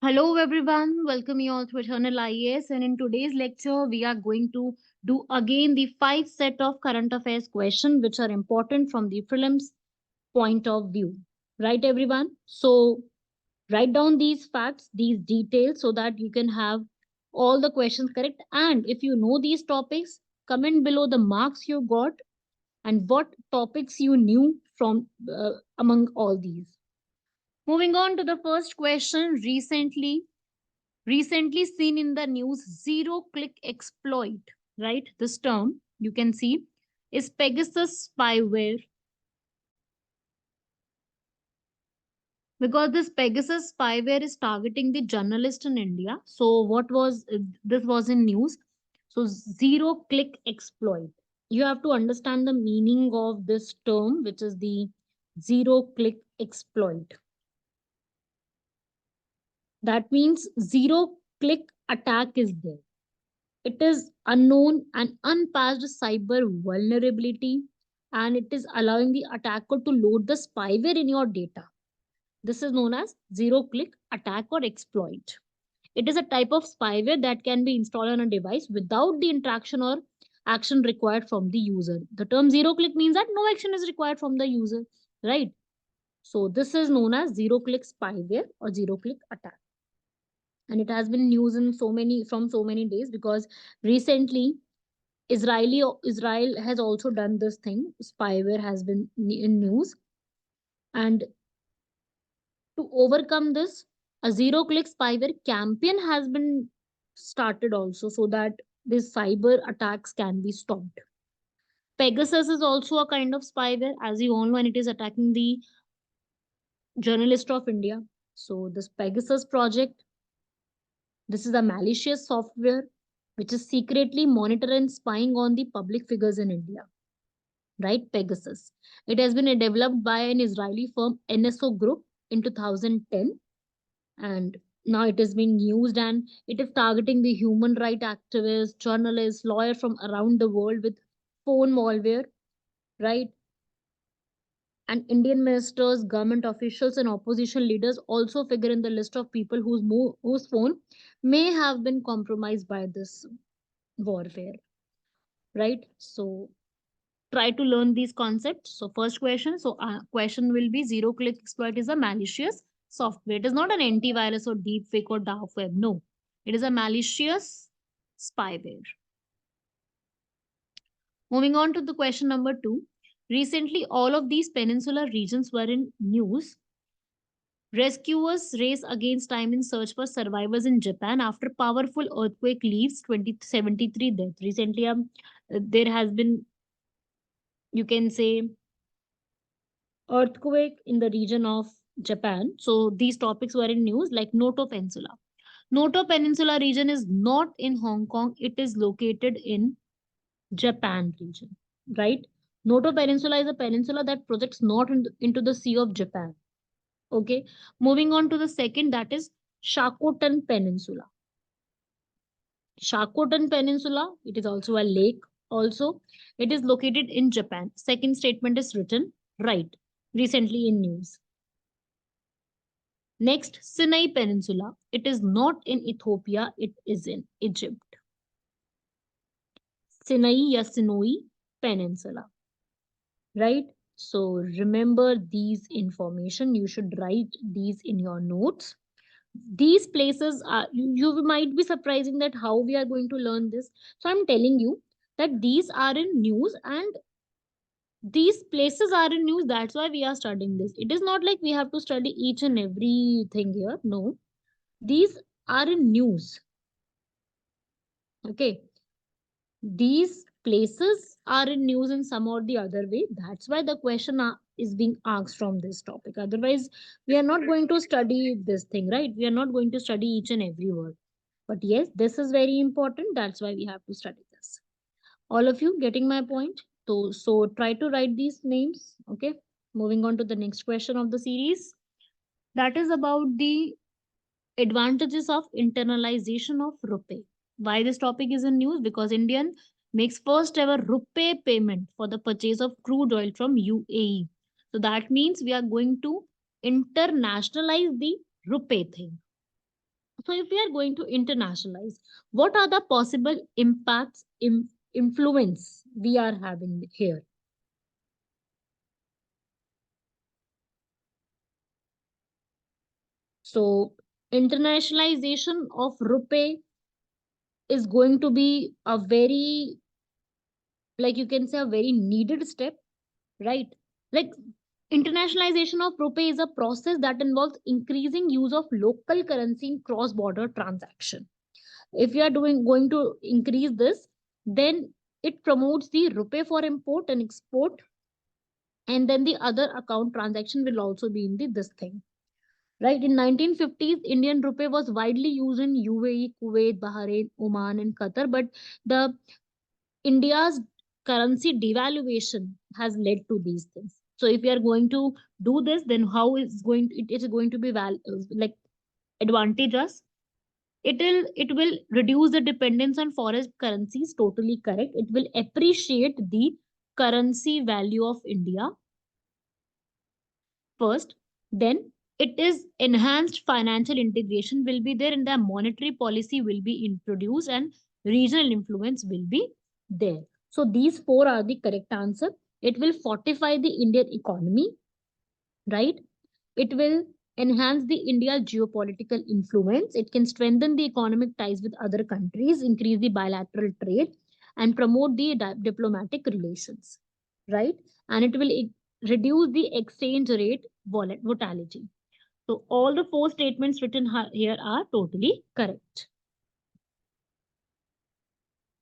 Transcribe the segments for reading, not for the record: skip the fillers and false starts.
Hello everyone, welcome you all to Eternal IAS, and in today's lecture we are going to do again the 5 set of current affairs questions which are important from the prelims point of view. Right everyone? So write down these facts, these details so that you can have all the questions correct, and if you know these topics, comment below the marks you got and what topics you knew from among all these. Moving on to the first question, recently seen in the news, zero click exploit, right? This term you can see is Pegasus spyware, because this Pegasus spyware is targeting the journalist in India. So what was this was in news. So zero click exploit, you have to understand the meaning of this term, which is the zero click exploit. That means zero click attack is there. It is unknown and unpatched cyber vulnerability, and it is allowing the attacker to load the spyware in your data. This is known as zero click attack or exploit. It is a type of spyware that can be installed on a device without the interaction or action required from the user. The term zero click means that no action is required from the user, right? So this is known as zero click spyware or zero click attack, and it has been news in so many days, because recently Israel has also done this thing. Spyware has been in news, and to overcome this, a zero-click spyware campaign has been started also, so that these cyber attacks can be stopped. Pegasus is also a kind of spyware, as you all know, and it is attacking the journalist of India. So this Pegasus project, this is a malicious software which is secretly monitoring and spying on the public figures in India, right? Pegasus. It has been developed by an Israeli firm, NSO Group, in 2010, and now it is being used, and it is targeting the human rights activists, journalists, lawyers from around the world with phone malware, right? And Indian ministers, government officials, and opposition leaders also figure in the list of people whose phone may have been compromised by this warfare, right? So try to learn these concepts. So first question, question will be zero click exploit is a malicious software. It is not an antivirus or deep fake or dark web. No, it is a malicious spyware. Moving on to the question number 2. Recently, all of these peninsula regions were in news. Rescuers race against time in search for survivors in Japan after powerful earthquake leaves 2073 deaths. Recently, there has been, you can say, earthquake in the region of Japan. So these topics were in news, like Noto Peninsula. Noto Peninsula region is not in Hong Kong. It is located in Japan region, right? Noto Peninsula is a peninsula that projects north into the Sea of Japan. Okay. Moving on to the second, that is Shakotan Peninsula. Shakotan Peninsula, it is also a lake. Also, it is located in Japan. Second statement is written right, recently in news. Next, Sinai Peninsula. It is not in Ethiopia, it is in Egypt. Sinai ya Sinoi Peninsula, right? So remember these information. You should write these in your notes. These places are, you might be surprising that how we are going to learn this. So I'm telling you that these are in news, and these places are in news. That's why we are studying this. It is not like we have to study each and everything here. No, these are in news. Okay, these places are in news in some or the other way. That's why the question is being asked from this topic. Otherwise, we are not going to study this thing, right? We are not going to study each and every word. But yes, this is very important. That's why we have to study this. All of you getting my point? So try to write these names. Okay. Moving on to the next question of the series. That is about the advantages of internalization of rupee. Why this topic is in news? Because Indian makes first ever rupee payment for the purchase of crude oil from UAE. So that means we are going to internationalize the rupee thing. So if we are going to internationalize, what are the possible impacts, influence we are having here? So internationalization of rupee is going to be a very, like you can say, a very needed step, right? Like internationalization of rupee is a process that involves increasing use of local currency in cross border transaction. If you are doing going to increase this, then it promotes the rupee for import and export, and then the other account transaction will also be in the this thing, right? In 1950s, Indian rupee was widely used in UAE, Kuwait, Bahrain, Oman, and Qatar, but the India's currency devaluation has led to these things. So if we are going to do this, then how is going it is going to be like advantageous. It will reduce the dependence on foreign currencies. Totally correct. It will appreciate the currency value of India first. Then it is enhanced financial integration will be there, and the monetary policy will be introduced, and regional influence will be there. So these four are the correct answer. It will fortify the Indian economy, right? It will enhance the India's geopolitical influence. It can strengthen the economic ties with other countries, increase the bilateral trade, and promote the diplomatic relations, right? And it will reduce the exchange rate volatility. So all the four statements written here are totally correct.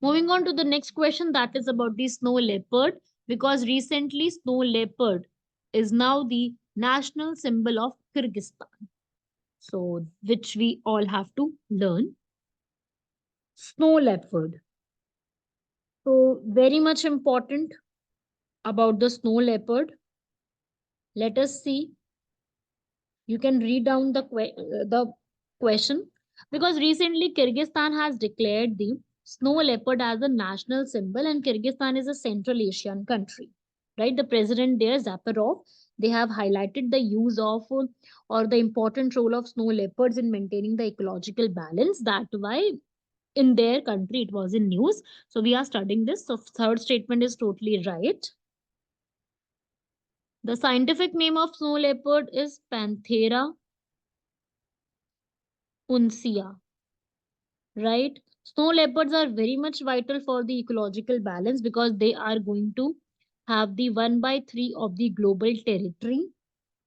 Moving on to the next question, that is about the snow leopard, because recently snow leopard is now the national symbol of Kyrgyzstan. So, which we all have to learn. Snow leopard. So, very much important about the snow leopard. Let us see. You can read down the question, because recently Kyrgyzstan has declared the snow leopard as a national symbol, and Kyrgyzstan is a Central Asian country, right? The president there, Zaparov, they have highlighted the use of or the important role of snow leopards in maintaining the ecological balance. That why in their country it was in news. So we are studying this. So third statement is totally right. The scientific name of snow leopard is Panthera uncia, right? Snow leopards are very much vital for the ecological balance, because they are going to have the 1 by 3 of the global territory.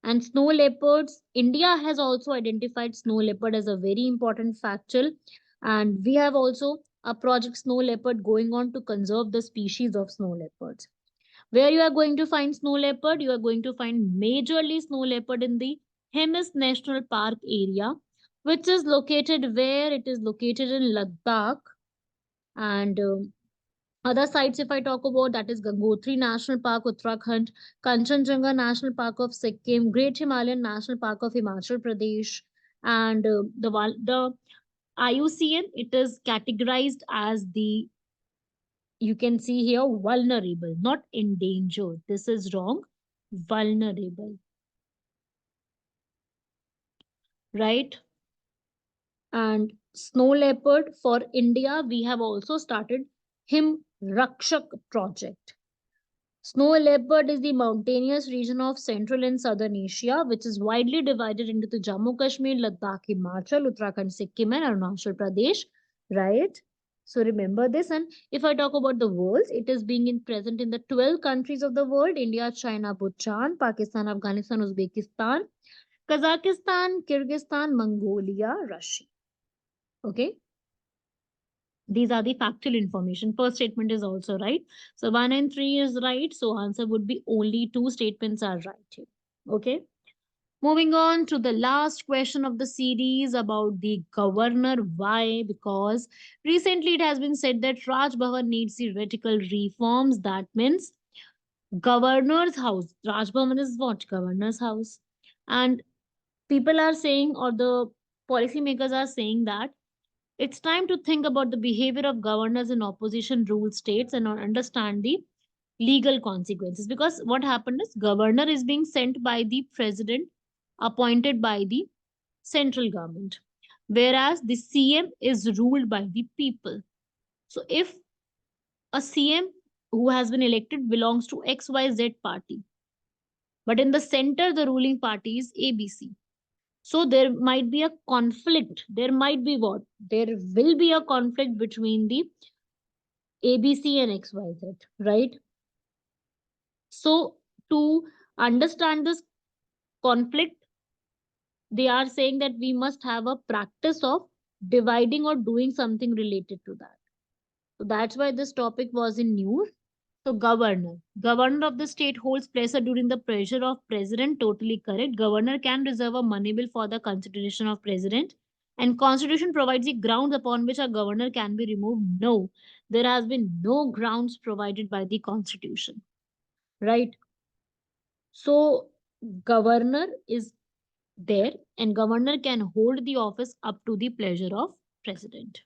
And snow leopards, India has also identified snow leopard as a very important factor. And we have also a project snow leopard going on to conserve the species of snow leopards. Where you are going to find snow leopard? You are going to find majorly snow leopard in the Hemis National Park area, which is located where it is located in Ladakh. And other sites, if I talk about, that is Gangotri National Park, Uttarakhand, Kanchenjunga National Park of Sikkim, Great Himalayan National Park of Himachal Pradesh, and the IUCN, it is categorized as the, you can see here, vulnerable, not endangered. This is wrong. Vulnerable, right? And snow leopard for India, we have also started Him Rakshak project. Snow leopard is the mountainous region of Central and Southern Asia, which is widely divided into the Jammu Kashmir, Ladakh, Himachal, Uttarakhand, Sikkim, and Arunachal Pradesh, right? So remember this. And if I talk about the world, it is being present in the 12 countries of the world: India, China, Bhutan, Pakistan, Afghanistan, Uzbekistan, Kazakhstan, Kyrgyzstan, Mongolia, Russia. Okay. These are the factual information. First statement is also right. So 1 and 3 is right. So answer would be only two statements are right here. Okay. Moving on to the last question of the series about the governor. Why? Because recently it has been said that Raj Bhavan needs theoretical reforms. That means governor's house. Raj Bhavan is what? Governor's house. And people are saying, or the policymakers are saying, that it's time to think about the behavior of governors in opposition ruled states and understand the legal consequences. Because what happened is, governor is being sent by the president, appointed by the central government. whereas the CM is ruled by the people. So if a CM who has been elected belongs to XYZ party, but in the center the ruling party is ABC. So there might be a conflict. There might be what? There will be a conflict between the ABC and XYZ, right? So to understand this conflict, they are saying that we must have a practice of dividing or doing something related to that. So that's why this topic was in news. So governor. Governor of the state holds pleasure during the pressure of president. Totally correct. Governor can reserve a money bill for the consideration of president. And constitution provides the grounds upon which a governor can be removed. No, there has been no grounds provided by the constitution. Right. So governor is there and governor can hold the office up to the pleasure of president.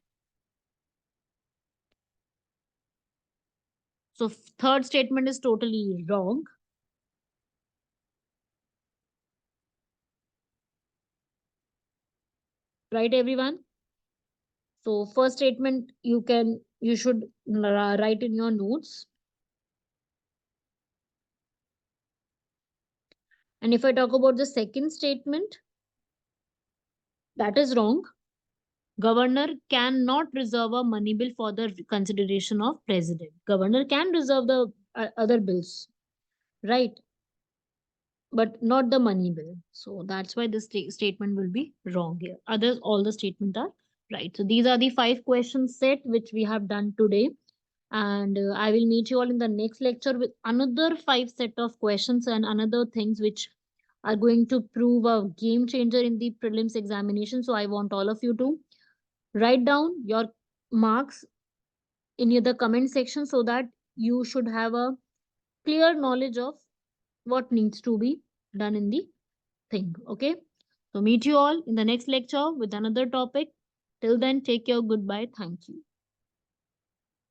So third statement is totally wrong. Right, everyone? So first statement you should write in your notes. And if I talk about the second statement, that is wrong. Governor cannot reserve a money bill for the consideration of president. Governor can reserve the other bills, right? But not the money bill. So that's why this statement will be wrong here. Others, all the statements are right. So these are the 5 questions set which we have done today. And I will meet you all in the next lecture with another 5 set of questions and another things which are going to prove a game changer in the prelims examination. So I want all of you to write down your marks in the comment section so that you should have a clear knowledge of what needs to be done in the thing. Okay. So meet you all in the next lecture with another topic. Till then, take care. Goodbye. Thank you.